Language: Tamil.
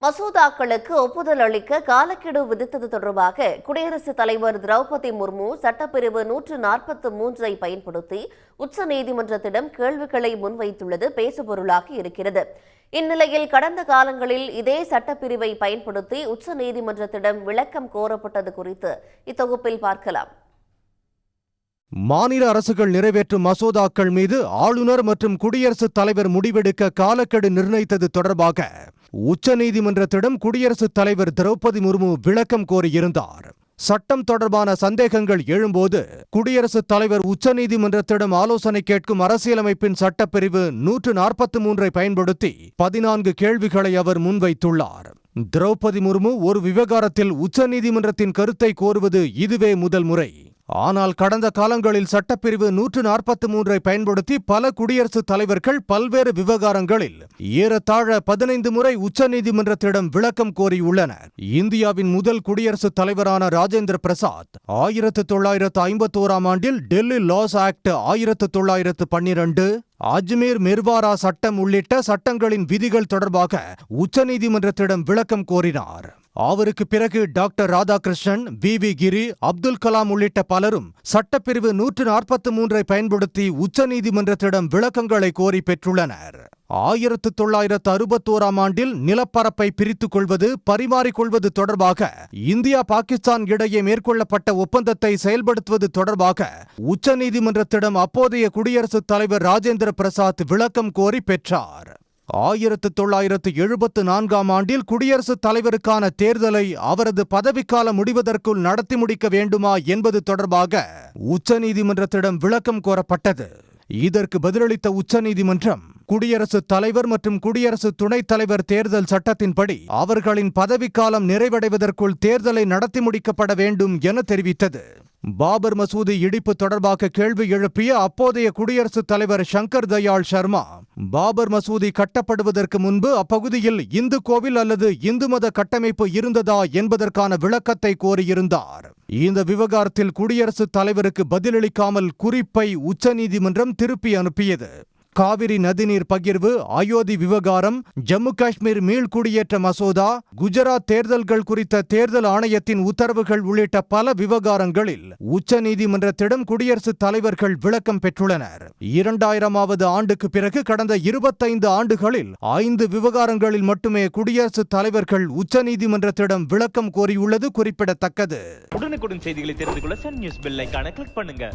மசோதாக்களுக்கு ஒப்புதல் அளிக்க காலக்கெடு விதித்தது தொடர்பாக குடியரசுத் தலைவர் திரௌபதி முர்மு சட்டப்பிரிவு 143 பயன்படுத்தி உச்சநீதிமன்றத்திடம் கேள்விகளை முன்வைத்துள்ளது பேசுபொருளாக இருக்கிறது. இந்நிலையில் கடந்த காலங்களில் இதே சட்டப்பிரிவை பயன்படுத்தி உச்சநீதிமன்றத்திடம் விளக்கம் கோரப்பட்டது குறித்து இத்தொகுப்பில் பார்க்கலாம். மாநில அரசுகள் நிறைவேற்றும் மசோதாக்கள் மீது ஆளுநர் மற்றும் குடியரசுத் தலைவர் முடிவெடுக்க காலக்கெடு நிர்ணயித்தது தொடர்பாக உச்சநீதிமன்றத்திடம் குடியரசுத் தலைவர் திரௌபதி முர்மு விளக்கம் கோரியிருந்தார். சட்டம் தொடர்பான சந்தேகங்கள் எழும்போது குடியரசுத் தலைவர் உச்சநீதிமன்றத்திடம் ஆலோசனை கேட்கும் அரசியலமைப்பின் சட்டப்பிரிவு 143 பயன்படுத்தி 14 கேள்விகளை அவர் முன்வைத்துள்ளார். திரௌபதி முர்மு ஒரு விவகாரத்தில் உச்சநீதிமன்றத்தின் கருத்தை கோருவது இதுவே முதல் முறை. ஆனால் கடந்த காலங்களில் சட்டப்பிரிவு 143 பயன்படுத்தி பல குடியரசுத் தலைவர்கள் பல்வேறு விவகாரங்களில் ஏறத்தாழ 15 முறை உச்சநீதிமன்றத்திடம் விளக்கம் கோரியுள்ளனர். இந்தியாவின் முதல் குடியரசுத் தலைவரான ராஜேந்திர பிரசாத் 1951ஆம் ஆண்டில் டெல்லி லாஸ் ஆக்ட் 1912, அஜ்மீர் மிர்வாரா சட்டம் உள்ளிட்ட சட்டங்களின் விதிகள் தொடர்பாக உச்சநீதிமன்றத்திடம் விளக்கம் கோரினார். அவருக்கு பிறகு டாக்டர் ராதாகிருஷ்ணன், வி கிரி, அப்துல் கலாம் உள்ளிட்ட பலரும் சட்டப்பிரிவு 143 பயன்படுத்தி உச்சநீதிமன்றத்திடம் விளக்கங்களை கோரி பெற்றுள்ளனர். 1961ஆம் ஆண்டில் நிலப்பரப்பை பிரித்துக் கொள்வது, பரிமாறிக்கொள்வது தொடர்பாக இந்தியா பாகிஸ்தான் இடையே மேற்கொள்ளப்பட்ட ஒப்பந்தத்தை செயல்படுத்துவது தொடர்பாக உச்சநீதிமன்றத்திடம் அப்போதைய குடியரசுத் தலைவர் ராஜேந்திர பிரசாத் விளக்கம் கோரி பெற்றார். 1974ஆம் ஆண்டில் குடியரசுத் தலைவருக்கான தேர்தலை அவரது பதவிக்காலம் முடிவதற்குள் நடத்தி முடிக்க வேண்டுமா என்பது தொடர்பாக உச்சநீதிமன்றத்திடம் விளக்கம் கோரப்பட்டது. இதற்கு பதிலளித்த உச்சநீதிமன்றம் குடியரசுத் தலைவர் மற்றும் குடியரசு துணைத் தலைவர் தேர்தல் சட்டத்தின்படி அவர்களின் பதவிக்காலம் நிறைவடைவதற்குள் தேர்தலை நடத்தி முடிக்கப்பட வேண்டும் என தெரிவித்தது. பாபர் மசூதி இடிப்பு தொடர்பாக கேள்வி எழுப்பிய அப்போதைய குடியரசுத் தலைவர் சங்கர் தயாள் சர்மா, பாபர் மசூதி கட்டப்படுவதற்கு முன்பு அப்பகுதியில் இந்து கோவில் அல்லது இந்து மத கட்டமைப்பு இருந்ததா என்பதற்கான விளக்கத்தை கோரியிருந்தார். இந்த விவகாரத்தில் குடியரசுத் தலைவருக்கு பதிலளிக்காமல் குறிப்பை உச்சநீதிமன்றம் திருப்பி அனுப்பியது. காவிரி நதிநீர் பகிர்வு, அயோத்தி விவகாரம், ஜம்மு காஷ்மீர் மீள்குடியேற்ற மசோதா, குஜராத் தேர்தல்கள் குறித்த தேர்தல் ஆணையத்தின் உத்தரவுகள் உள்ளிட்ட பல விவகாரங்களில் உச்சநீதிமன்றத்திடம் குடியரசுத் தலைவர்கள் விளக்கம் பெற்றுள்ளனர். 2000ஆவது ஆண்டுக்கு பிறகு கடந்த 25 ஆண்டுகளில் 5 விவகாரங்களில் மட்டுமே குடியரசுத் தலைவர்கள் உச்சநீதிமன்றத்திடம் விளக்கம் கோரியுள்ளது குறிப்பிடத்தக்கது. உடனுக்குடன் செய்திகளை தெரிந்து கொள்ள சன் நியூஸ் பெல் ஐகானை கிளிக் பண்ணுங்க.